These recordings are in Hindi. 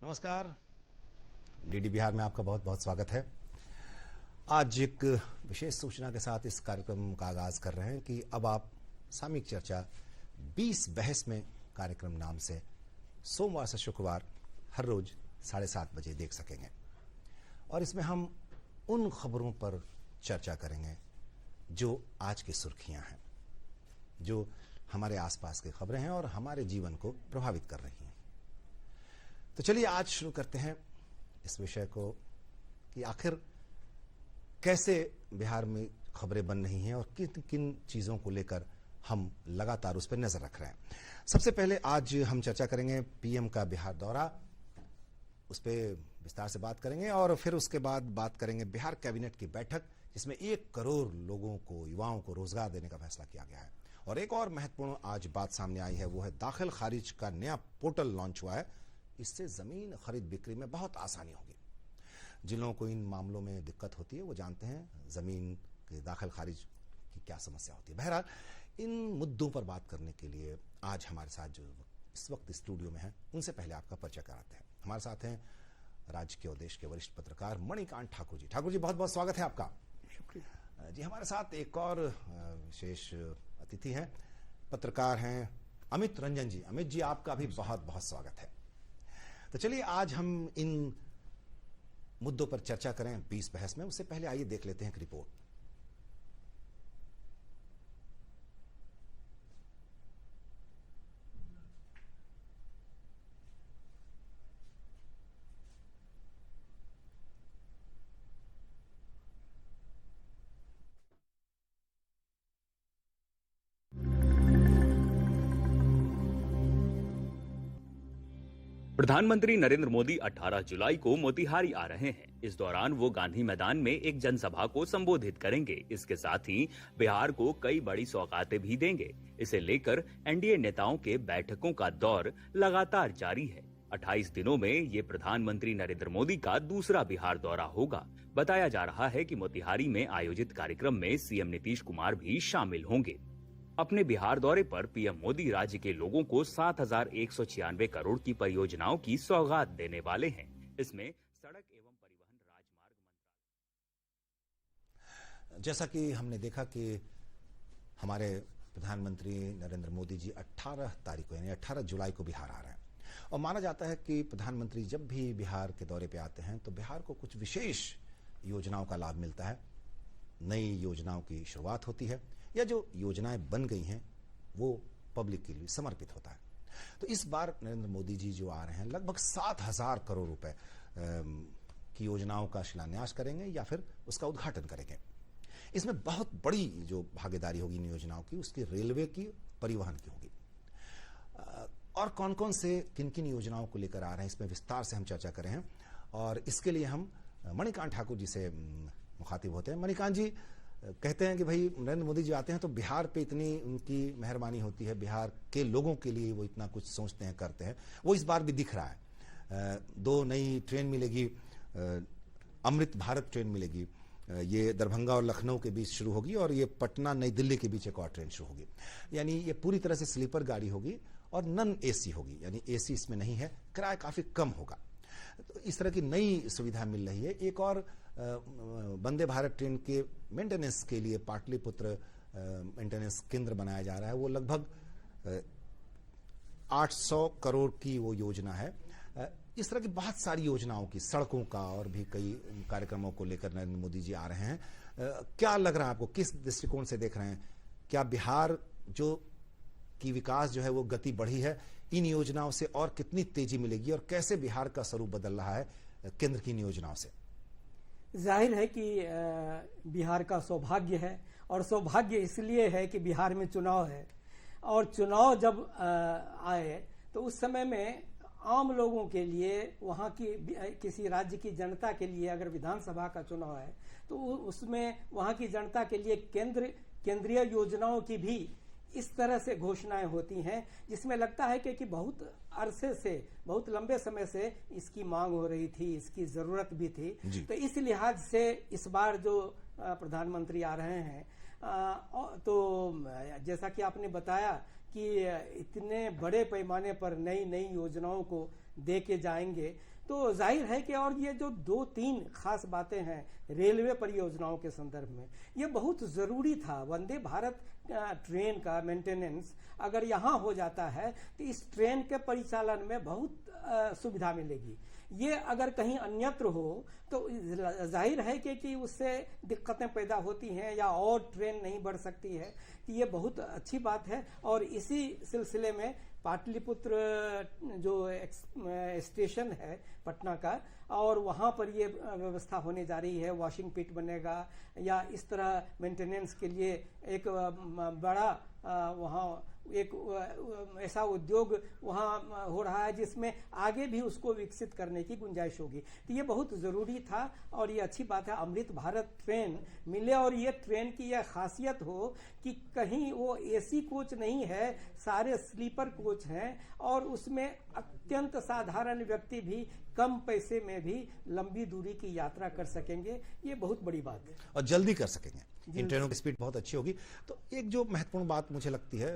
नमस्कार। डीडी बिहार में आपका बहुत बहुत स्वागत है। आज एक विशेष सूचना के साथ इस कार्यक्रम का आगाज कर रहे हैं कि अब आप सामयिक चर्चा 20 बहस में कार्यक्रम नाम से सोमवार से शुक्रवार हर रोज 7:30 बजे देख सकेंगे। और इसमें हम उन खबरों पर चर्चा करेंगे जो आज की सुर्खियां हैं, जो हमारे आसपास की खबरें हैं और हमारे जीवन को प्रभावित कर रही हैं। तो चलिए आज शुरू करते हैं इस विषय को कि आखिर कैसे बिहार में खबरें बन रही हैं और किन किन चीजों को लेकर हम लगातार उस पर नजर रख रहे हैं। सबसे पहले आज हम चर्चा करेंगे पीएम का बिहार दौरा, उस पर विस्तार से बात करेंगे और फिर उसके बाद बात करेंगे बिहार कैबिनेट की बैठक जिसमें 1 करोड़ लोगों को, युवाओं को रोजगार देने का फैसला किया गया है। और एक और महत्वपूर्ण आज बात सामने आई है, वो है दाखिल खारिज का नया पोर्टल लॉन्च हुआ है। इससे जमीन खरीद बिक्री में बहुत आसानी होगी। जिन लोगों को इन मामलों में दिक्कत होती है वो जानते हैं जमीन के दाखिल खारिज की क्या समस्या होती है। बहरहाल इन मुद्दों पर बात करने के लिए आज हमारे साथ जो इस वक्त स्टूडियो में हैं, उनसे पहले आपका परिचय कराते हैं। हमारे साथ हैं राज्य के और देश के वरिष्ठ पत्रकार मणिकांत ठाकुर जी। ठाकुर जी, बहुत बहुत स्वागत है आपका। शुक्रिया जी। हमारे साथ एक और विशेष अतिथि हैं, पत्रकार हैं अमित रंजन जी। अमित जी, आपका भी बहुत बहुत स्वागत है। तो चलिए आज हम इन मुद्दों पर चर्चा करें 20 बहस में। उससे पहले आइए देख लेते हैं एक रिपोर्ट। प्रधानमंत्री नरेंद्र मोदी 18 जुलाई को मोतिहारी आ रहे हैं। इस दौरान वो गांधी मैदान में एक जनसभा को संबोधित करेंगे। इसके साथ ही बिहार को कई बड़ी सौगातें भी देंगे। इसे लेकर एनडीए नेताओं के बैठकों का दौर लगातार जारी है। 28 दिनों में ये प्रधानमंत्री नरेंद्र मोदी का दूसरा बिहार दौरा होगा। बताया जा रहा है कि मोतिहारी में आयोजित कार्यक्रम में सीएम नीतीश कुमार भी शामिल होंगे। अपने बिहार दौरे पर पीएम मोदी राज्य के लोगों को 7,196 करोड़ की परियोजनाओं की सौगात देने वाले हैं। इसमें सड़क एवं परिवहन राजमार्ग मंत्रालय। जैसा कि हमने देखा कि हमारे प्रधानमंत्री नरेंद्र मोदी जी 18 तारीख को यानी 18 जुलाई को बिहार आ रहे हैं और माना जाता है कि प्रधानमंत्री जब भी बिहार के दौरे पे आते हैं तो बिहार को कुछ विशेष योजनाओं का लाभ मिलता है, नई योजनाओं की शुरुआत होती है या जो योजनाएं बन गई हैं वो पब्लिक के लिए समर्पित होता है। तो इस बार नरेंद्र मोदी जी जो आ रहे हैं लगभग 7,000 करोड़ रुपए की योजनाओं का शिलान्यास करेंगे या फिर उसका उद्घाटन करेंगे। इसमें बहुत बड़ी जो भागीदारी होगी इन योजनाओं की, उसकी रेलवे की, परिवहन की होगी। और कौन कौन से किन किन योजनाओं को लेकर आ रहे हैं इसमें विस्तार से हम चर्चा करें हैं और इसके लिए हम मणिकांत ठाकुर जी से मुखातिब होते हैं। मणिकांत जी, कहते हैं कि भाई नरेंद्र मोदी जी आते हैं तो बिहार पे इतनी उनकी मेहरबानी होती है, बिहार के लोगों के लिए वो इतना कुछ सोचते हैं, करते हैं। वो इस बार भी दिख रहा है। 2 नई ट्रेन मिलेगी, अमृत भारत ट्रेन मिलेगी। ये दरभंगा और लखनऊ के बीच शुरू होगी और ये पटना नई दिल्ली के बीच एक और ट्रेन शुरू होगी। यानी ये पूरी तरह से स्लीपर गाड़ी होगी और नॉन एसी होगी, यानी एसी इसमें नहीं है, किराया काफी कम होगा। तो इस तरह की नई सुविधा मिल रही है। एक और वंदे भारत ट्रेन के मेंटेनेंस के लिए पाटलिपुत्र मेंटेनेंस केंद्र बनाया जा रहा है। वो लगभग 800 करोड़ की वो योजना है। इस तरह की बहुत सारी योजनाओं की, सड़कों का और भी कई कार्यक्रमों को लेकर नरेंद्र मोदी जी आ रहे हैं। क्या लग रहा है आपको, किस दृष्टिकोण से देख रहे हैं? क्या बिहार जो की विकास जो है वो गति बढ़ी है, इन योजनाओं से और कितनी तेजी मिलेगी और कैसे बिहार का स्वरूप बदल रहा है केंद्र की इन योजनाओं से? जाहिर है कि बिहार का सौभाग्य है और सौभाग्य इसलिए है कि बिहार में चुनाव है और चुनाव जब आए तो उस समय में आम लोगों के लिए, वहाँ की किसी राज्य की जनता के लिए अगर विधानसभा का चुनाव है तो उसमें वहाँ की जनता के लिए केंद्रीय योजनाओं की भी इस तरह से घोषणाएं होती हैं जिसमें लगता है कि बहुत अरसे से, बहुत लंबे समय से इसकी मांग हो रही थी, इसकी जरूरत भी थी। तो इस लिहाज से इस बार जो प्रधानमंत्री आ रहे हैं तो जैसा कि आपने बताया कि इतने बड़े पैमाने पर नई नई योजनाओं को दे के जाएंगे। तो जाहिर है कि और ये जो 2-3 खास बातें हैं रेलवे परियोजनाओं के संदर्भ में, ये बहुत ज़रूरी था। वंदे भारत ट्रेन का मेंटेनेंस अगर यहाँ हो जाता है तो इस ट्रेन के परिचालन में बहुत सुविधा मिलेगी। ये अगर कहीं अन्यत्र हो तो जाहिर है कि उससे दिक्कतें पैदा होती हैं या और ट्रेन नहीं बढ़ सकती है। कि ये बहुत अच्छी बात है। और इसी सिलसिले में पाटलिपुत्र जो स्टेशन है पटना का, और वहाँ पर ये व्यवस्था होने जा रही है, वॉशिंग पिट बनेगा या इस तरह मेंटेनेंस के लिए एक बड़ा वहाँ एक ऐसा उद्योग वहाँ हो रहा है जिसमें आगे भी उसको विकसित करने की गुंजाइश होगी। तो ये बहुत ज़रूरी था और ये अच्छी बात है अमृत भारत ट्रेन मिले। और ये ट्रेन की यह खासियत हो कि कहीं वो एसी कोच नहीं है, सारे स्लीपर कोच हैं और उसमें अत्यंत साधारण व्यक्ति भी कम पैसे में भी लंबी दूरी की यात्रा कर सकेंगे। ये बहुत बड़ी बात है और जल्दी कर सकेंगे। इन ट्रेनों की स्पीड बहुत अच्छी होगी। तो एक जो महत्वपूर्ण बात मुझे लगती है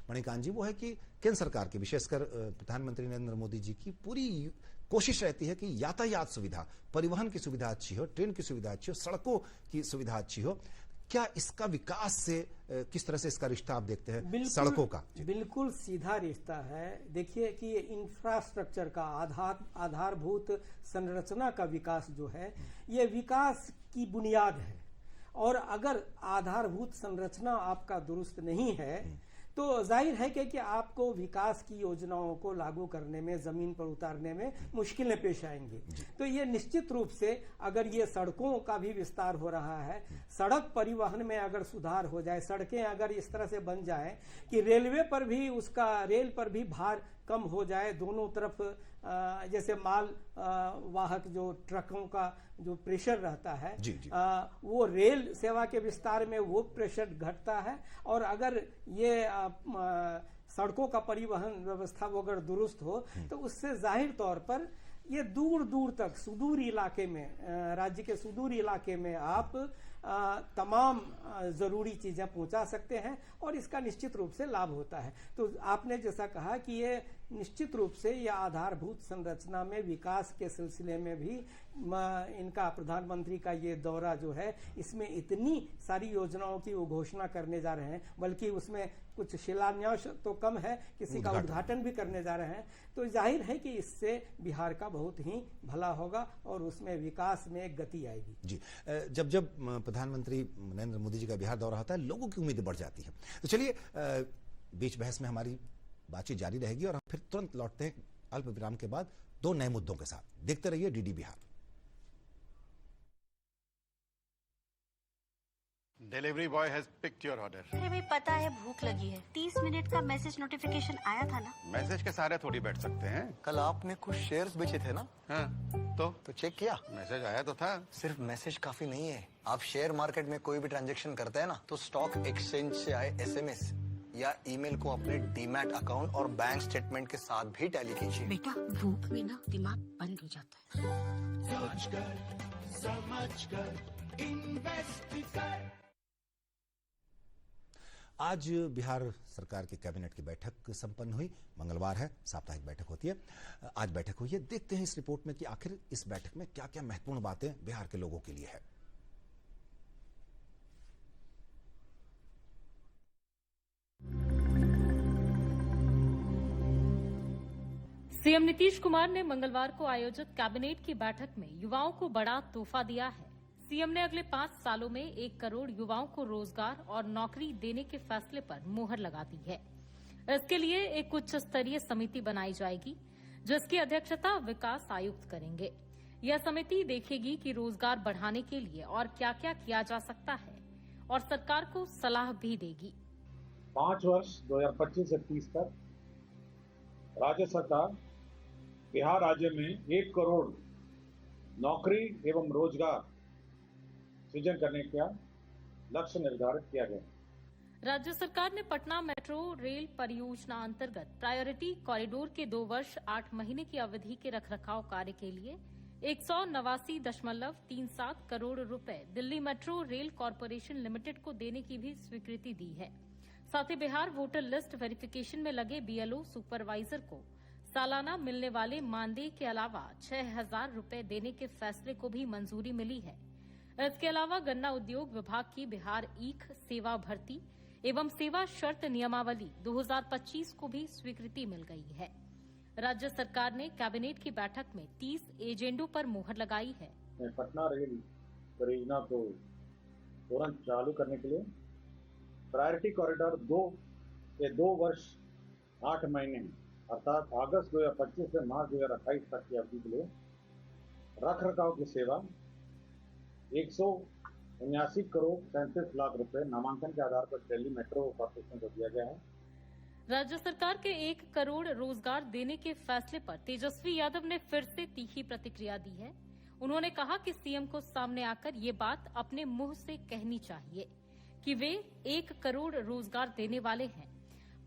मणिकांत जी, वो है कि केंद्र सरकार की, विशेषकर प्रधानमंत्री नरेंद्र मोदी जी की पूरी कोशिश रहती है कि यातायात सुविधा, परिवहन की सुविधा अच्छी हो, ट्रेन की सुविधा अच्छी हो, सड़कों की सुविधा अच्छी हो। क्या इसका विकास से किस तरह से इसका रिश्ता आप देखते हैं सड़कों का? बिल्कुल सीधा रिश्ता है। देखिए कि ये इंफ्रास्ट्रक्चर का आधारभूत संरचना का विकास जो है, ये विकास की बुनियाद है। और अगर आधारभूत संरचना आपका दुरुस्त नहीं है तो जाहिर है कि आपको विकास की योजनाओं को लागू करने में, जमीन पर उतारने में मुश्किलें पेश आएंगी। तो ये निश्चित रूप से अगर ये सड़कों का भी विस्तार हो रहा है, सड़क परिवहन में अगर सुधार हो जाए, सड़कें अगर इस तरह से बन जाए कि रेल पर भी भार कम हो जाए, दोनों तरफ जैसे माल वाहक जो ट्रकों का जो प्रेशर रहता है जी, जी। वो रेल सेवा के विस्तार में वो प्रेशर घटता है। और अगर ये सड़कों का परिवहन व्यवस्था वो अगर दुरुस्त हो तो उससे जाहिर तौर पर ये दूर दूर तक सुदूर इलाके में, राज्य के सुदूर इलाके में आप तमाम ज़रूरी चीज़ें पहुंचा सकते हैं और इसका निश्चित रूप से लाभ होता है। तो आपने जैसा कहा कि ये निश्चित रूप से यह आधारभूत संरचना में विकास के सिलसिले में भी इनका प्रधानमंत्री का ये दौरा जो है, इसमें इतनी सारी योजनाओं की वो घोषणा करने जा रहे हैं, बल्कि उसमें कुछ शिलान्यास तो कम है, किसी का उद्घाटन भी करने जा रहे हैं। तो जाहिर है कि इससे बिहार का बहुत ही भला होगा और उसमें विकास में एक गति आएगी। जी, जब प्रधानमंत्री नरेंद्र मोदी जी का बिहार दौरा होता है, लोगों की उम्मीदें बढ़ जाती है। तो चलिए बीच बहस में हमारी बातचीत जारी रहेगी और हम फिर तुरंत लौटते हैं अल्प विराम के बाद 2 नए मुद्दों के साथ। देखते रहिए DD Bihar. Delivery boy has picked your order. अरे भाई पता है भूख लगी है। 30 मिनट का मैसेज नोटिफिकेशन आया था ना। मैसेज के सारे थोड़ी बैठ सकते हैं। कल आपने कुछ शेयर्स बेचे थे ना? हाँ, तो चेक किया? मैसेज आया तो था। सिर्फ मैसेज काफी नहीं है। आप शेयर मार्केट में कोई भी ट्रांजैक्शन करते हैं ना, तो स्टॉक एक्सचेंज से आए एसएमएस या ईमेल को अपने डीमैट अकाउंट और बैंक स्टेटमेंट के साथ भी टैली कीजिए। बेटा भूख में ना दिमाग बंद हो जाता है। आज बिहार सरकार की कैबिनेट की बैठक संपन्न हुई। मंगलवार है, साप्ताहिक बैठक होती है। आज बैठक हुई है। देखते हैं इस रिपोर्ट में कि आखिर इस बैठक में क्या क्या महत्वपूर्ण बातें बिहार के लोगों के लिए है। सीएम नीतीश कुमार ने मंगलवार को आयोजित कैबिनेट की बैठक में युवाओं को बड़ा तोहफा दिया है। सीएम ने अगले 5 सालों में 1 करोड़ युवाओं को रोजगार और नौकरी देने के फैसले पर मुहर लगा दी है। इसके लिए एक उच्च स्तरीय समिति बनाई जाएगी, जिसकी अध्यक्षता विकास आयुक्त करेंगे। यह समिति देखेगी कि रोजगार बढ़ाने के लिए और क्या क्या किया जा सकता है और सरकार को सलाह भी देगी। 5 वर्ष 2025 से 30 तक राज्य सरकार बिहार राज्य में 1 करोड़ नौकरी एवं रोजगार सृजन करने का लक्ष्य निर्धारित किया गया। राज्य सरकार ने पटना मेट्रो रेल परियोजना अंतर्गत प्रायोरिटी कॉरिडोर के 2 वर्ष 8 महीने की अवधि के रखरखाव कार्य के लिए 189.37 करोड़ रुपए Delhi metro rail corporation limited को देने की भी स्वीकृति दी है। साथ ही बिहार वोटर लिस्ट वेरिफिकेशन में लगे बीएलओ सुपरवाइजर को सालाना मिलने वाले मानदेय के अलावा 6,000 रुपए देने के फैसले को भी मंजूरी मिली है। इसके अलावा गन्ना उद्योग विभाग की बिहार ईख सेवा भर्ती एवं सेवा शर्त नियमावली 2025 को भी स्वीकृति मिल गई है। राज्य सरकार ने कैबिनेट की बैठक में 30 एजेंडों पर मुहर लगाई है। पटना रेल परियोजना को तुरंत चालू करने के लिए प्रायोरिटी कॉरिडोर 2 वर्ष 8 महीने अर्थात अगस्त 2025 से मार्च 2028 तक की अवधि के लिए रख रखाव की सेवा 179 करोड़ 37 लाख रुपए नामांकन के आधार पर दिल्ली मेट्रो कॉर्पोरेशन को दिया गया है। राज्य सरकार के 1 करोड़ रोजगार देने के फैसले पर तेजस्वी यादव ने फिर से तीखी प्रतिक्रिया दी है। उन्होंने कहा कि सीएम को सामने आकर ये बात अपने मुंह से कहनी चाहिए कि वे 1 करोड़ रोजगार देने वाले हैं।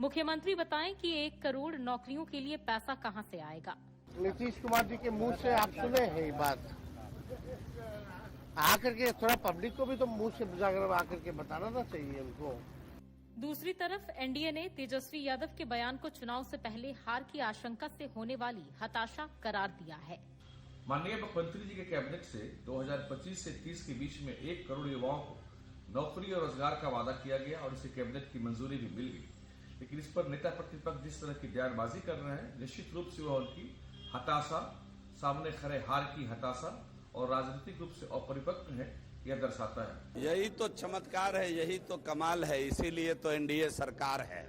मुख्यमंत्री बताएं कि 1 करोड़ नौकरियों के लिए पैसा कहां से आएगा। नीतीश कुमार जी के मुंह से आप सुने हैं ये बात, आकर के थोड़ा पब्लिक को भी तो मुंह से जाकर आकर के बताना ना चाहिए उनको। दूसरी तरफ एनडीए ने तेजस्वी यादव के बयान को चुनाव से पहले हार की आशंका से होने वाली हताशा करार दिया है। माननीय मुख्यमंत्री जी के कैबिनेट से 2025 से 30 के बीच में 1 करोड़ युवाओं को नौकरी और रोजगार का वादा किया गया और इसे कैबिनेट की मंजूरी भी मिल गई। लेकिन इस पर नेता प्रतिपक्ष जिस तरह की बयानबाजी कर रहे हैं, निश्चित रूप से वह उनकी हताशा, सामने खड़े हार की हताशा और राजनीतिक रूप से अपरिपक्व है, यह दर्शाता है। यही तो चमत्कार है, यही तो कमाल है, इसीलिए तो एनडीए सरकार है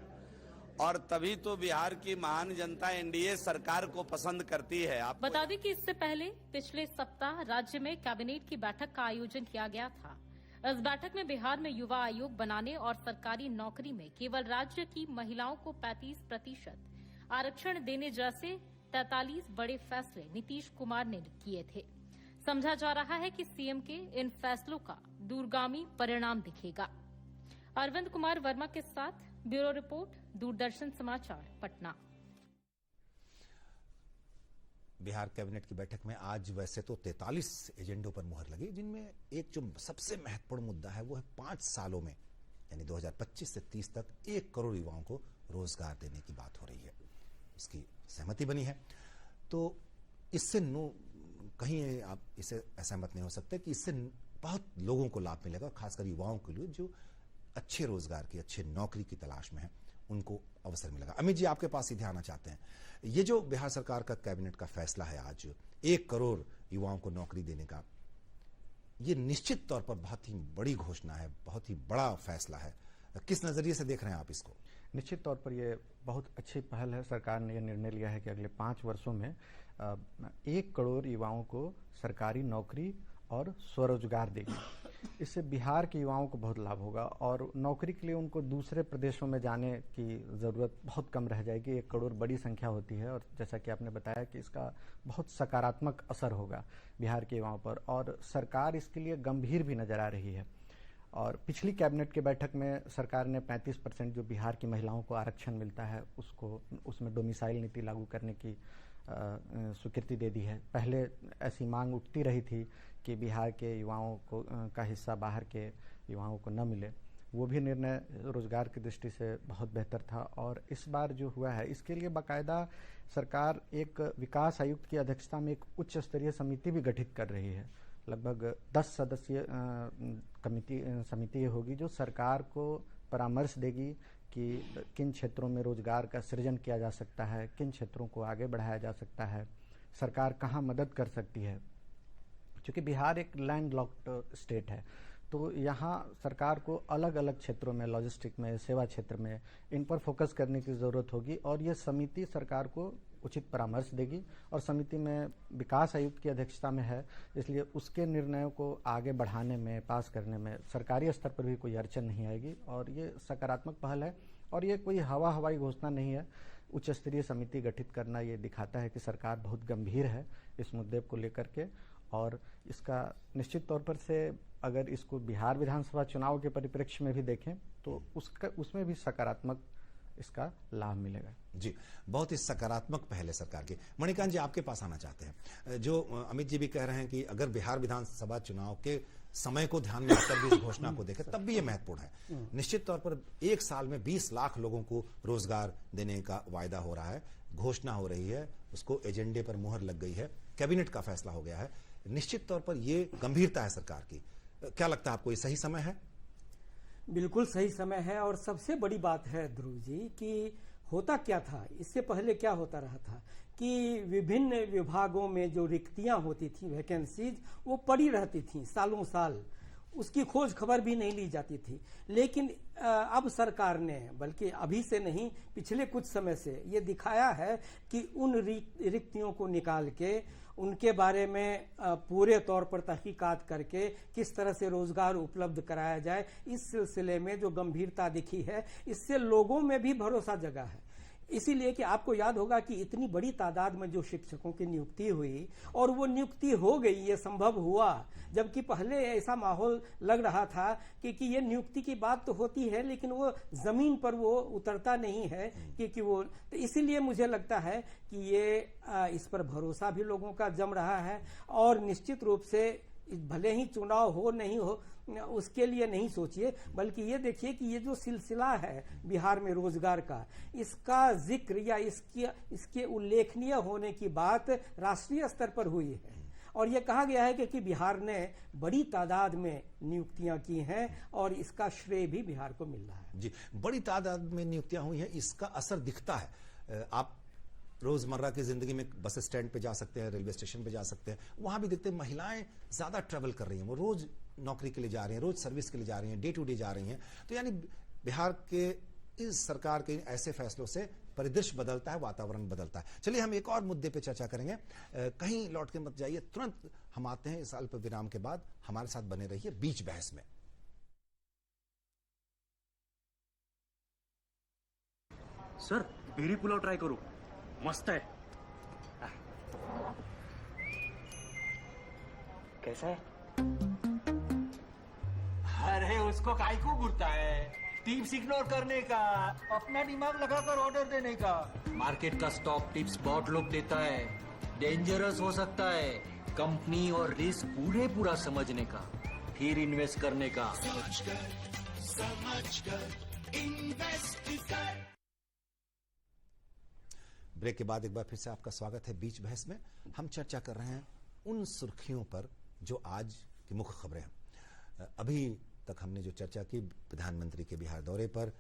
और तभी तो बिहार की महान जनता एनडीए सरकार को पसंद करती है। आप बता दें कि इससे पहले पिछले सप्ताह राज्य में कैबिनेट की बैठक का आयोजन किया गया था। इस बैठक में बिहार में युवा आयोग बनाने और सरकारी नौकरी में केवल राज्य की महिलाओं को 35% आरक्षण देने जैसे 43 बड़े फैसले नीतीश कुमार ने किए थे। समझा जा रहा है कि सीएम के इन फैसलों का दूरगामी परिणाम दिखेगा। अरविंद कुमार वर्मा के साथ ब्यूरो रिपोर्ट, दूरदर्शन समाचार, पटना। बिहार कैबिनेट की बैठक में आज वैसे तो 43 एजेंडों पर मुहर लगी, जिनमें एक जो सबसे महत्वपूर्ण मुद्दा है वो है 5 सालों में यानी 2025 से 30 तक 1 करोड़ युवाओं को रोजगार देने की बात हो रही है। इसकी सहमति बनी है। तो इससे कहीं आप इसे असहमत नहीं हो सकते कि इससे बहुत लोगों को लाभ मिलेगा, खासकर युवाओं के लिए जो अच्छे रोजगार की, अच्छे नौकरी की तलाश में है, उनको अवसर मिलेगा। अमित जी, आपके पास सीधे आना चाहते हैं। ये जो बिहार सरकार का कैबिनेट का फैसला है आज 1 करोड़ युवाओं को नौकरी देने का, ये निश्चित तौर पर बहुत ही बड़ी घोषणा है, बहुत ही बड़ा फैसला है। किस नजरिए से देख रहे हैं आप इसको? निश्चित तौर पर यह बहुत अच्छी पहल है। सरकार ने यह निर्णय लिया है कि अगले 5 वर्षों में 1 करोड़ युवाओं को सरकारी नौकरी और स्वरोजगार देगी। इससे बिहार के युवाओं को बहुत लाभ होगा और नौकरी के लिए उनको दूसरे प्रदेशों में जाने की ज़रूरत बहुत कम रह जाएगी। 1 करोड़ बड़ी संख्या होती है और जैसा कि आपने बताया कि इसका बहुत सकारात्मक असर होगा बिहार के युवाओं पर और सरकार इसके लिए गंभीर भी नज़र आ रही है। और पिछली कैबिनेट की बैठक में सरकार ने 35% जो बिहार की महिलाओं को आरक्षण मिलता है उसमें डोमिसाइल नीति लागू करने की स्वीकृति दे दी है। पहले ऐसी मांग उठती रही थी कि बिहार के युवाओं को का हिस्सा बाहर के युवाओं को न मिले। वो भी निर्णय रोजगार की दृष्टि से बहुत बेहतर था और इस बार जो हुआ है इसके लिए बाकायदा सरकार एक विकास आयुक्त की अध्यक्षता में एक उच्च स्तरीय समिति भी गठित कर रही है। लगभग 10 सदस्यीय समिति होगी जो सरकार को परामर्श देगी कि किन क्षेत्रों में रोजगार का सृजन किया जा सकता है, किन क्षेत्रों को आगे बढ़ाया जा सकता है, सरकार कहाँ मदद कर सकती है। क्योंकि बिहार एक लैंड लॉक्ड स्टेट है तो यहाँ सरकार को अलग अलग क्षेत्रों में, लॉजिस्टिक में, सेवा क्षेत्र में, इन पर फोकस करने की ज़रूरत होगी और ये समिति सरकार को उचित परामर्श देगी और समिति में विकास आयुक्त की अध्यक्षता में है, इसलिए उसके निर्णयों को आगे बढ़ाने में, पास करने में सरकारी स्तर पर भी कोई अड़चन नहीं आएगी और ये सकारात्मक पहल है और ये कोई हवाई घोषणा नहीं है। उच्च स्तरीय समिति गठित करना ये दिखाता है कि सरकार बहुत गंभीर है इस मुद्दे को लेकर के और इसका निश्चित तौर पर से अगर इसको बिहार विधानसभा चुनाव के परिप्रेक्ष्य में भी देखें तो उसमें भी सकारात्मक इसका लाभ मिलेगा। जी, बहुत ही सकारात्मक पहल है सरकार की। मणिकांत जी, आपके पास आना चाहते हैं। जो अमित जी भी कह रहे हैं कि अगर बिहार विधानसभा चुनाव के समय को ध्यान में रखकर भी इस घोषणा को देखें तब भी ये महत्वपूर्ण है। निश्चित तौर पर 1 साल में 20 लाख लोगों को रोजगार देने का वायदा हो रहा है। घोषणा हो रही है, उसको एजेंडे पर मुहर लग गई है, कैबिनेट का फैसला हो गया है। निश्चित तौर पर ये गंभीरता है सरकार की। क्या लगता है आपको, ये सही समय है? बिल्कुल सही समय है। और सबसे बड़ी बात है ध्रुव जी कि होता क्या था, इससे पहले क्या होता रहा था कि विभिन्न विभागों में जो रिक्तियां होती थी, वैकेंसीज, वो पड़ी रहती थी सालों साल, उसकी खोज खबर भी नहीं ली जाती थी। लेकिन अब सरकार ने, बल्कि अभी से नहीं, पिछले कुछ समय से ये दिखाया है कि उन रिक्तियों को निकाल के उनके बारे में पूरे तौर पर तहकीकात करके किस तरह से रोजगार उपलब्ध कराया जाए, इस सिलसिले में जो गंभीरता दिखी है, इससे लोगों में भी भरोसा जगा है। इसीलिए कि आपको याद होगा कि इतनी बड़ी तादाद में जो शिक्षकों की नियुक्ति हुई और वो नियुक्ति हो गई, ये संभव हुआ, जबकि पहले ऐसा माहौल लग रहा था कि ये नियुक्ति की बात तो होती है लेकिन वो जमीन पर वो उतरता नहीं है कि वो, तो इसीलिए मुझे लगता है कि ये इस पर भरोसा भी लोगों का जम रहा है। और निश्चित रूप से भले ही चुनाव हो नहीं हो उसके लिए नहीं सोचिए, बल्कि ये देखिए कि ये जो सिलसिला है बिहार में रोजगार का, इसका जिक्र या इसके उल्लेखनीय होने की बात राष्ट्रीय स्तर पर हुई है। और ये कहा गया है कि बिहार ने बड़ी तादाद में नियुक्तियां की हैं और इसका श्रेय भी बिहार को मिल रहा है। जी, बड़ी तादाद में नियुक्तियां हुई हैं, इसका असर दिखता है। आप रोजमर्रा की जिंदगी में बस स्टैंड पे जा सकते हैं, रेलवे स्टेशन पे जा सकते हैं, वहां भी देखते हैं महिलाएं ज्यादा ट्रेवल कर रही हैं, वो रोज नौकरी के लिए जा रही हैं, रोज सर्विस के लिए जा रही हैं, डे टू डे जा रही हैं। तो यानी बिहार के इस सरकार के ऐसे फैसलों से परिदृश्य बदलता है, वातावरण बदलता है। चलिए हम एक और मुद्दे पे चर्चा करेंगे, कहीं लौट के मत जाइए, तुरंत हम आते हैं इस अल्प विराम के बाद। हमारे साथ बने रहिए बीच बहस में। सर बेरी पुलाव ट्राई करो, मस्त है। कैसा है? अरे उसको काहे को घूरता है, टिप्स इग्नोर करने का, अपना दिमाग लगाकर ऑर्डर देने का। मार्केट का स्टॉक टिप्स बहुत लोग देता है, डेंजरस हो सकता है। कंपनी और रिस्क पूरा समझने का, फिर इन्वेस्ट करने का। समझ कर इन्वेस्ट कर। ब्रेक के बाद एक बार फिर से आपका स्वागत है बीच बहस में। हम चर्चा कर रहे हैं उन सुर्खियों पर जो आज की मुख्य खबरें हैं। अभी तक हमने जो चर्चा की प्रधानमंत्री के बिहार दौरे पर,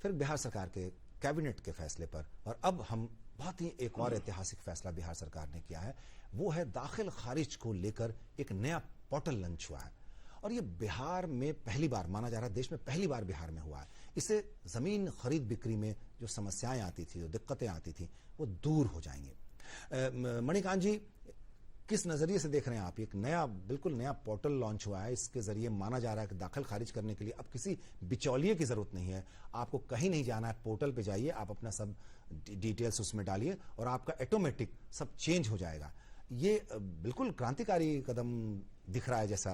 फिर बिहार सरकार के कैबिनेट के फैसले पर, और अब हम बहुत ही एक और ऐतिहासिक फैसला बिहार सरकार ने किया है, वो है दाखिल खारिज को लेकर एक नया पोर्टल लॉन्च हुआ है। और ये बिहार में पहली बार माना जा रहा है, देश में पहली बार बिहार में हुआ है। इससे जमीन खरीद बिक्री में जो समस्याएं आती थी, जो दिक्कतें आती थी, वो दूर हो जाएंगे। मणिकांत जी, किस नजरिए से देख रहे हैं आप? एक नया, बिल्कुल नया पोर्टल लॉन्च हुआ है, इसके जरिए माना जा रहा है कि दाखिल खारिज करने के लिए अब किसी बिचौलिए की जरूरत नहीं है, आपको कहीं नहीं जाना है, पोर्टल पे जाइए, आप अपना सब डिटेल्स उसमें डालिए और आपका ऑटोमेटिक सब चेंज हो जाएगा। ये बिल्कुल क्रांतिकारी कदम दिख रहा है जैसा,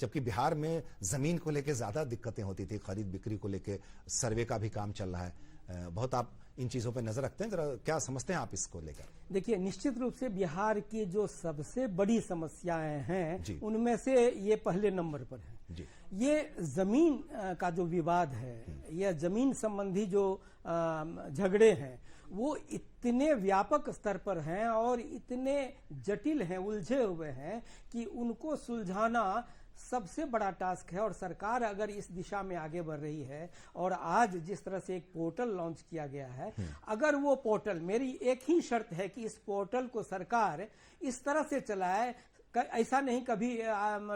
जबकि बिहार में जमीन को लेकर ज्यादा दिक्कतें होती थी, खरीद बिक्री को लेकर सर्वे का भी काम चल रहा है। बहुत आप इन चीजों पे नजर रखते हैं, जरा क्या समझते हैं आप इसको लेकर? देखिए, निश्चित रूप से बिहार की जो सबसे बड़ी समस्याएं हैं उनमें से ये पहले नंबर पर है जी। ये जमीन का जो विवाद है, या जमीन संबंधी जो झगड़े हैं, वो इतने व्यापक स्तर पर हैं और इतने जटिल हैं, उलझे हुए हैं कि उनको सुलझाना सबसे बड़ा टास्क है। और सरकार अगर इस दिशा में आगे बढ़ रही है, और आज जिस तरह से एक पोर्टल लॉन्च किया गया है, अगर वो पोर्टल, मेरी एक ही शर्त है कि इस पोर्टल को सरकार इस तरह से चलाए, ऐसा नहीं कभी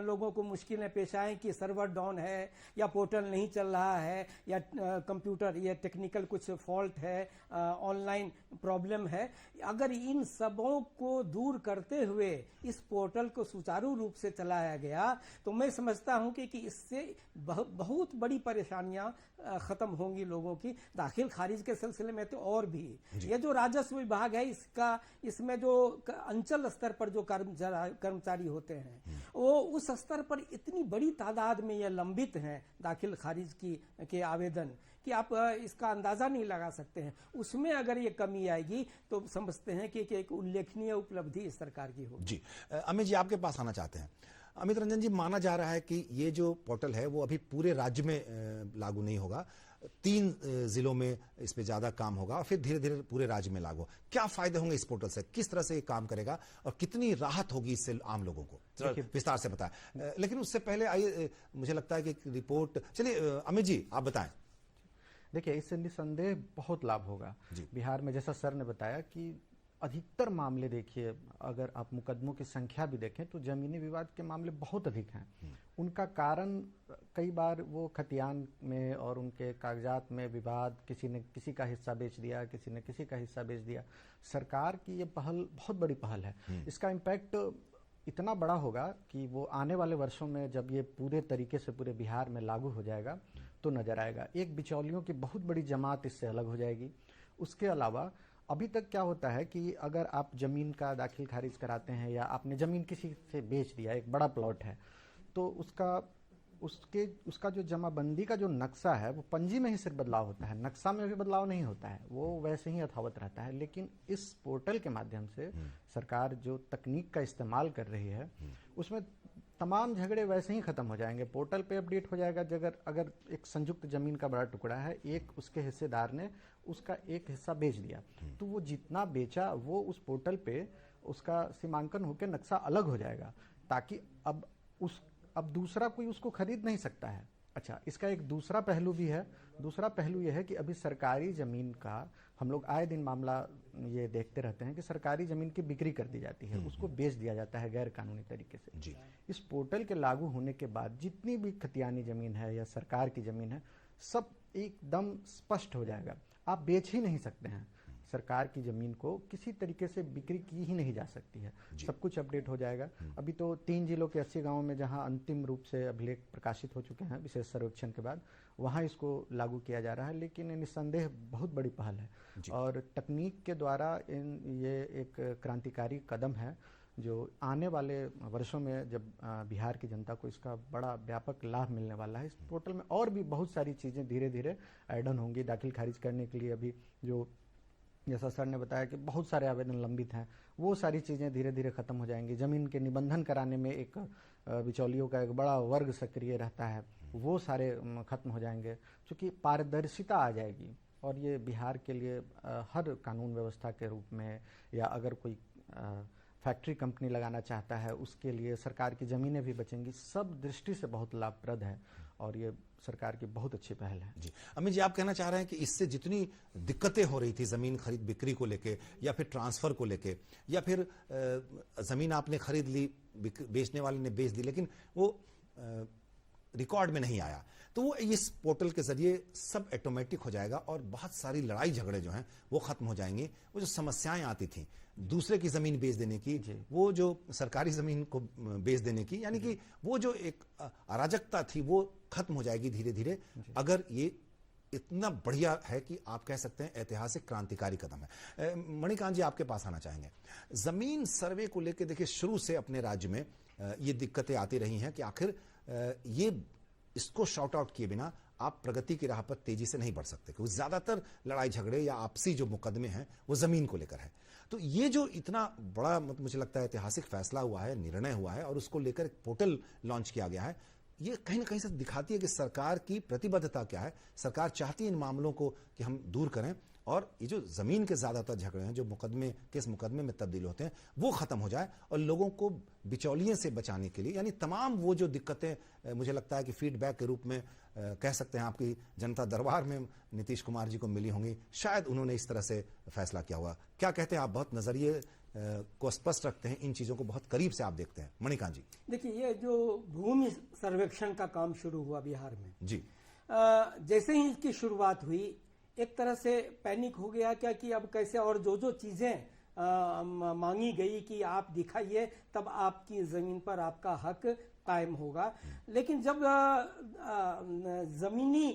लोगों को मुश्किलें पेश आए कि सर्वर डाउन है या पोर्टल नहीं चल रहा है या कंप्यूटर या टेक्निकल कुछ फॉल्ट है, ऑनलाइन प्रॉब्लम है। अगर इन सबों को दूर करते हुए इस पोर्टल को सुचारू रूप से चलाया गया तो मैं समझता हूं कि इससे बहुत बड़ी परेशानियां खत्म होंगी लोगों की। दाखिल खारिज के सिलसिले में तो और भी, ये जो राजस्व विभाग है, इसमें जो अंचल स्तर पर जो कर्मचारी होते हैं, वो उस स्तर पर इतनी बड़ी तादाद में ये लंबित हैं दाखिल खारिज के आवेदन कि आप इसका अंदाजा नहीं लगा सकते हैं। उसमें अगर ये कमी आएगी तो समझते हैं कि एक उल्लेखनीय उपलब्धि इस सरकार की होगी। जी, अमित जी आपके पास आना चाहते हैं। अमित रंजन जी, माना जा रहा है कि ये जो पोर्टल है वो अभी पूरे राज्य में लागू नहीं होगा, 3 जिलों में इस पे ज्यादा काम होगा, फिर धीरे धीरे पूरे राज्य में लागू। क्या फायदे होंगे इस पोर्टल से, किस तरह से ये काम करेगा और कितनी राहत होगी इससे आम लोगों को, विस्तार से बताएं। लेकिन उससे पहले आइए, मुझे लगता है कि रिपोर्ट, चलिए अमित जी आप बताएं। देखिए, इससे निसंदेह बहुत लाभ होगा बिहार में। जैसा सर ने बताया कि अधिकतर मामले, देखिए अगर आप मुकदमों की संख्या भी देखें तो जमीनी विवाद के मामले बहुत अधिक हैं। उनका कारण कई बार वो खतियान में और उनके कागजात में विवाद, किसी ने किसी का हिस्सा बेच दिया, किसी ने किसी का हिस्सा बेच दिया। सरकार की ये पहल बहुत बड़ी पहल है। इसका इम्पैक्ट इतना बड़ा होगा कि वो आने वाले वर्षों में जब ये पूरे तरीके से पूरे बिहार में लागू हो जाएगा तो नजर आएगा। एक बिचौलियों की बहुत बड़ी जमात इससे अलग हो जाएगी। उसके अलावा अभी तक क्या होता है कि अगर आप जमीन का दाखिल खारिज कराते हैं या आपने जमीन किसी से बेच दिया, एक बड़ा प्लॉट है, तो उसका जो जमाबंदी का जो नक्शा है वो पंजी में ही सिर्फ बदलाव होता है, नक्शा में भी बदलाव नहीं होता है, वो वैसे ही यथावत रहता है। लेकिन इस पोर्टल के माध्यम से सरकार जो तकनीक का इस्तेमाल कर रही है उसमें तमाम झगड़े वैसे ही खत्म हो जाएंगे। पोर्टल पे अपडेट हो जाएगा। अगर एक संयुक्त जमीन का बड़ा टुकड़ा है, एक उसके हिस्सेदार ने उसका एक हिस्सा बेच दिया, तो वो जितना बेचा वो उस पोर्टल पे उसका सीमांकन होकर नक्शा अलग हो जाएगा, ताकि अब दूसरा कोई उसको खरीद नहीं सकता है। अच्छा, इसका एक दूसरा पहलू भी है। दूसरा पहलू यह है कि अभी सरकारी जमीन का हम लोग आए दिन मामला ये देखते रहते हैं कि सरकारी जमीन की बिक्री कर दी जाती है, उसको बेच दिया जाता है गैर कानूनी तरीके से। जी। इस पोर्टल के लागू होने के बाद जितनी भी खतियानी जमीन है या सरकार की जमीन है, सब एकदम स्पष्ट हो जाएगा। आप बेच ही नहीं सकते हैं। सरकार की जमीन को किसी तरीके से बिक्री की ही नहीं जा सकती है। सब कुछ अपडेट हो जाएगा। अभी तो 3 जिलों के 80 गांवों में जहां अंतिम रूप से अभिलेख प्रकाशित हो चुके हैं विशेष सर्वेक्षण के बाद, वहां इसको लागू किया जा रहा है। लेकिन निस्संदेह बहुत बड़ी पहल है और तकनीक के द्वारा ये एक क्रांतिकारी कदम है जो आने वाले वर्षों में जब बिहार की जनता को इसका बड़ा व्यापक लाभ मिलने वाला है। इस पोर्टल में और भी बहुत सारी चीज़ें धीरे धीरे ऐड ऑन होंगी। दाखिल खारिज करने के लिए अभी जो जैसा सर ने बताया कि बहुत सारे आवेदन लंबित हैं, वो सारी चीज़ें धीरे धीरे खत्म हो जाएंगी। ज़मीन के निबंधन कराने में एक बिचौलियों का एक बड़ा वर्ग सक्रिय रहता है, वो सारे खत्म हो जाएंगे, क्योंकि पारदर्शिता आ जाएगी। और ये बिहार के लिए हर कानून व्यवस्था के रूप में, या अगर कोई फैक्ट्री कंपनी लगाना चाहता है उसके लिए सरकार की ज़मीनें भी बचेंगी। सब दृष्टि से बहुत लाभप्रद है और ये सरकार की बहुत अच्छी पहल है। जी, अमित जी आप कहना चाह रहे हैं कि इससे जितनी दिक्कतें हो रही थी जमीन खरीद बिक्री को लेके, या फिर ट्रांसफर को लेके, या फिर जमीन आपने खरीद ली, बेचने वाले ने बेच दी, लेकिन वो रिकॉर्ड में नहीं आया, तो वो इस पोर्टल के जरिए सब ऑटोमेटिक हो जाएगा और बहुत सारी लड़ाई झगड़े जो हैं वो खत्म हो जाएंगे। वो जो समस्याएं आती थी दूसरे की जमीन बेच देने की, वो जो सरकारी जमीन को बेच देने की, यानी कि वो जो एक अराजकता थी वो खत्म हो जाएगी धीरे धीरे। अगर ये इतना बढ़िया है कि आप कह सकते हैं ऐतिहासिक क्रांतिकारी कदम है। मणिकांत जी आपके पास आना चाहेंगे। जमीन सर्वे को लेकर देखिए शुरू से अपने राज्य में ये दिक्कतें आती रही हैं कि आखिर ये इसको शॉर्ट आउट किए बिना आप प्रगति की राह पर तेजी से नहीं बढ़ सकते, क्योंकि ज्यादातर लड़ाई झगड़े या आपसी जो मुकदमे हैं वो जमीन को लेकर है। तो ये जो इतना बड़ा मुझे लगता है ऐतिहासिक फैसला हुआ है, निर्णय हुआ है और उसको लेकर एक पोर्टल लॉन्च किया गया है, ये कहीं ना कहीं से दिखाती है कि सरकार की प्रतिबद्धता क्या है। सरकार चाहती है इन मामलों को कि हम दूर करें और ये जो जमीन के ज्यादातर झगड़े हैं जो किस मुकदमे में तब्दील होते हैं वो खत्म हो जाए और लोगों को बिचौलिए से बचाने के लिए, यानी तमाम वो जो दिक्कतें मुझे लगता है कि फीडबैक के रूप में कह सकते हैं आपकी जनता दरबार में नीतीश कुमार जी को मिली होंगी, शायद उन्होंने इस तरह से फैसला किया होगा। क्या कहते हैं आप? बहुत नजरिए को स्पष्ट रखते हैं, इन चीजों को बहुत करीब से आप देखते हैं। मणिकांत जी देखिए, ये जो भूमि सर्वेक्षण का काम शुरू हुआ बिहार में जी, जैसे ही इसकी शुरुआत हुई एक तरह से पैनिक हो गया क्या कि अब कैसे, और जो चीजें मांगी गई कि आप दिखाइए तब आपकी जमीन पर आपका हक कायम होगा। लेकिन जब जमीनी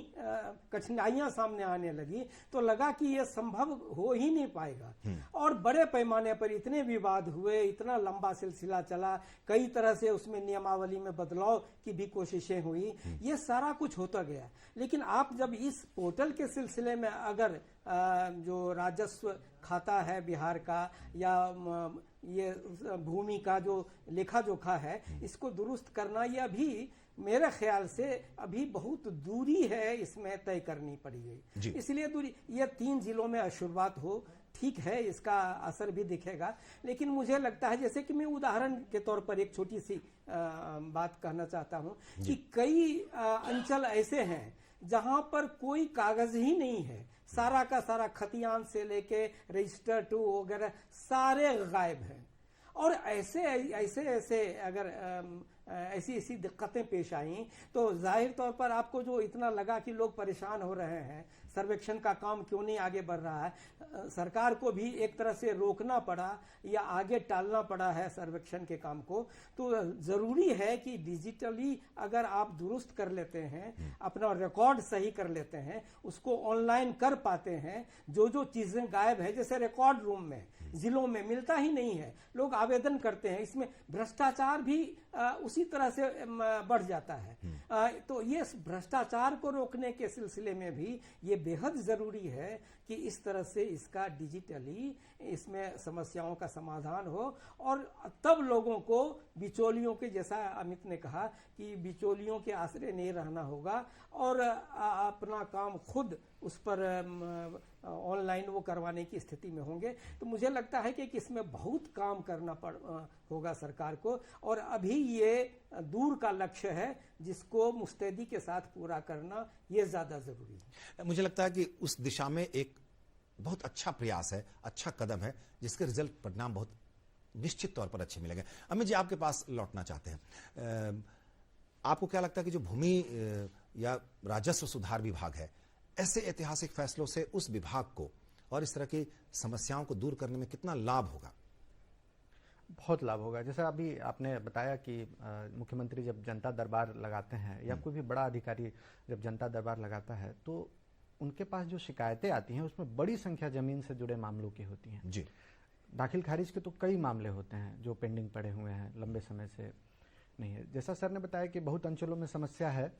कठिनाइयां सामने आने लगी तो लगा कि यह संभव हो ही नहीं पाएगा और बड़े पैमाने पर इतने विवाद हुए, इतना लंबा सिलसिला चला, कई तरह से उसमें नियमावली में बदलाव की भी कोशिशें हुई, ये सारा कुछ होता गया। लेकिन आप जब इस पोर्टल के सिलसिले में अगर जो राजस्व खाता है बिहार का या ये भूमि का जो लेखा जोखा है इसको दुरुस्त करना, ये अभी मेरे ख्याल से अभी बहुत दूरी है, इसमें तय करनी पड़ेगी। इसलिए दूरी, ये 3 जिलों में शुरुआत हो, ठीक है, इसका असर भी दिखेगा। लेकिन मुझे लगता है, जैसे कि मैं उदाहरण के तौर पर एक छोटी सी बात कहना चाहता हूं कि कई अंचल ऐसे हैं जहां पर कोई कागज ही नहीं है, सारा का सारा खतियान से लेके रजिस्टर टू वगैरह सारे गायब हैं। और ऐसे अगर ऐसी दिक्कतें पेश आई तो जाहिर तौर पर आपको जो इतना लगा कि लोग परेशान हो रहे हैं, सर्वेक्षण का काम क्यों नहीं आगे बढ़ रहा है, सरकार को भी एक तरह से रोकना पड़ा या आगे टालना पड़ा है सर्वेक्षण के काम को। तो जरूरी है कि डिजिटली अगर आप दुरुस्त कर लेते हैं, अपना रिकॉर्ड सही कर लेते हैं, उसको ऑनलाइन कर पाते हैं, जो चीजें गायब है, जैसे रिकॉर्ड रूम में जिलों में मिलता ही नहीं है, लोग आवेदन करते हैं, इसमें भ्रष्टाचार भी उसी तरह से बढ़ जाता है। तो ये भ्रष्टाचार को रोकने के सिलसिले में भी ये बेहद जरूरी है कि इस तरह से इसका डिजिटली इसमें समस्याओं का समाधान हो, और तब लोगों को बिचौलियों के, जैसा अमित ने कहा कि बिचौलियों के आश्रय नहीं रहना होगा और अपना काम खुद उस पर ऑनलाइन वो करवाने की स्थिति में होंगे। तो मुझे लगता है कि इसमें बहुत काम करना होगा सरकार को, और अभी ये दूर का लक्ष्य है जिसको मुस्तैदी के साथ पूरा करना ये ज्यादा जरूरी है। मुझे लगता है कि उस दिशा में एक बहुत अच्छा प्रयास है, अच्छा कदम है, जिसके रिजल्ट परिणाम बहुत निश्चित तौर पर अच्छे मिलेंगे। अमित जी, आपके पास लौटना चाहते हैं। आपको क्या लगता है कि जो भूमि या राजस्व सुधार विभाग है, ऐसे ऐतिहासिक फैसलों से उस विभाग को और इस तरह की समस्याओं को दूर करने में कितना लाभ होगा? बहुत लाभ होगा। जैसा अभी आपने बताया कि मुख्यमंत्री जब जनता दरबार लगाते हैं या कोई भी बड़ा अधिकारी जब जनता दरबार लगाता है तो उनके पास जो शिकायतें आती हैं उसमें बड़ी संख्या जमीन से जुड़े मामलों की होती हैं। जी, दाखिल खारिज के तो कई मामले होते हैं जो पेंडिंग पड़े हुए हैं, लंबे समय से नहीं है। जैसा सर ने बताया कि बहुत अंचलों में समस्या है,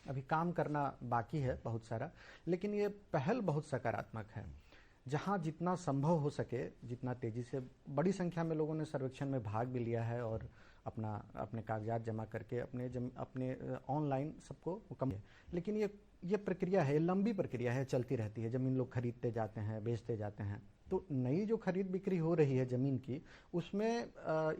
अभी काम करना बाकी है बहुत सारा, लेकिन ये पहल बहुत सकारात्मक है। जहां जितना संभव हो सके, जितना तेजी से, बड़ी संख्या में लोगों ने सर्वेक्षण में भाग भी लिया है और अपने कागजात जमा करके अपने ऑनलाइन सबको मुकम्मल। लेकिन ये प्रक्रिया है, लंबी प्रक्रिया है, चलती रहती है। जमीन लोग खरीदते जाते हैं, बेचते जाते हैं, तो नई जो खरीद बिक्री हो रही है जमीन की, उसमें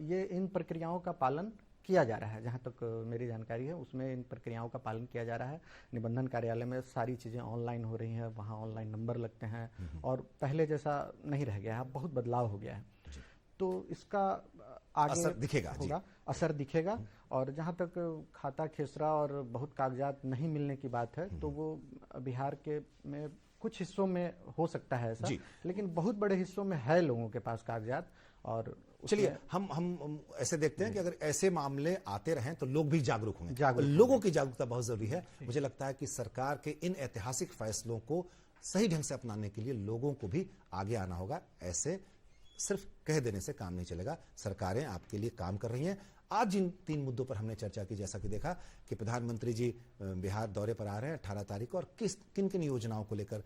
ये इन प्रक्रियाओं का पालन किया जा रहा है। जहाँ तक मेरी जानकारी है उसमें इन प्रक्रियाओं का पालन किया जा रहा है। निबंधन कार्यालय में सारी चीज़ें ऑनलाइन हो रही हैं, वहाँ ऑनलाइन नंबर लगते हैं और पहले जैसा नहीं रह गया है, बहुत बदलाव हो गया है। तो इसका आगे असर दिखेगा, होगा, असर दिखेगा। और जहाँ तक खाता खेसरा और बहुत कागजात नहीं मिलने की बात है, तो वो बिहार के में कुछ हिस्सों में हो सकता है ऐसा, लेकिन बहुत बड़े हिस्सों में है लोगों के पास कागजात। और चलिए हम ऐसे देखते हैं कि अगर ऐसे मामले आते रहें तो लोग भी जागरूक होंगे। लोगों की जागरूकता बहुत जरूरी है। मुझे लगता है कि सरकार के इन ऐतिहासिक फैसलों को सही ढंग से अपनाने के लिए लोगों को भी आगे आना होगा। ऐसे सिर्फ कह देने से काम नहीं चलेगा। सरकारें आपके लिए काम कर रही हैं। आज जिन 3 मुद्दों पर हमने चर्चा की, जैसा कि देखा कि प्रधानमंत्री जी बिहार दौरे पर आ रहे हैं 18 तारीख को, और किन किन योजनाओं को लेकर,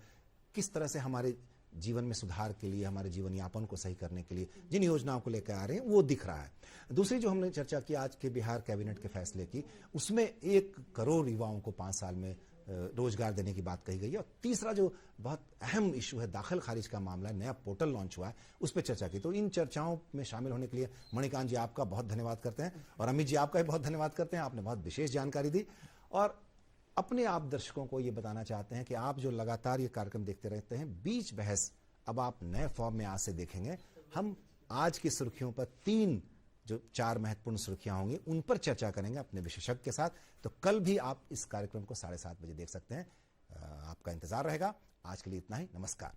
किस तरह से हमारे जीवन में सुधार के लिए, हमारे जीवन यापन को सही करने के लिए जिन योजनाओं को लेकर आ रहे हैं, वो दिख रहा है। दूसरी जो हमने चर्चा की आज के बिहार कैबिनेट के फैसले की, उसमें 1 करोड़ युवाओं को 5 साल में रोजगार देने की बात कही गई है। और तीसरा जो बहुत अहम इशू है, दाखिल खारिज का मामला, नया पोर्टल लॉन्च हुआ है, उस पर चर्चा की। तो इन चर्चाओं में शामिल होने के लिए मणिकांत जी आपका बहुत धन्यवाद करते हैं, और अमित जी आपका भी बहुत धन्यवाद करते हैं। आपने बहुत विशेष जानकारी दी, और अपने आप दर्शकों को ये बताना चाहते हैं कि आप जो लगातार ये कार्यक्रम देखते रहते हैं, बीच बहस अब आप नए फॉर्म में आज से देखेंगे। हम आज की सुर्खियों पर 4 महत्वपूर्ण सुर्खियां होंगी, उन पर चर्चा करेंगे अपने विशेषज्ञ के साथ। तो कल भी आप इस कार्यक्रम को 7:30 बजे देख सकते हैं। आपका इंतजार रहेगा। आज के लिए इतना ही। नमस्कार।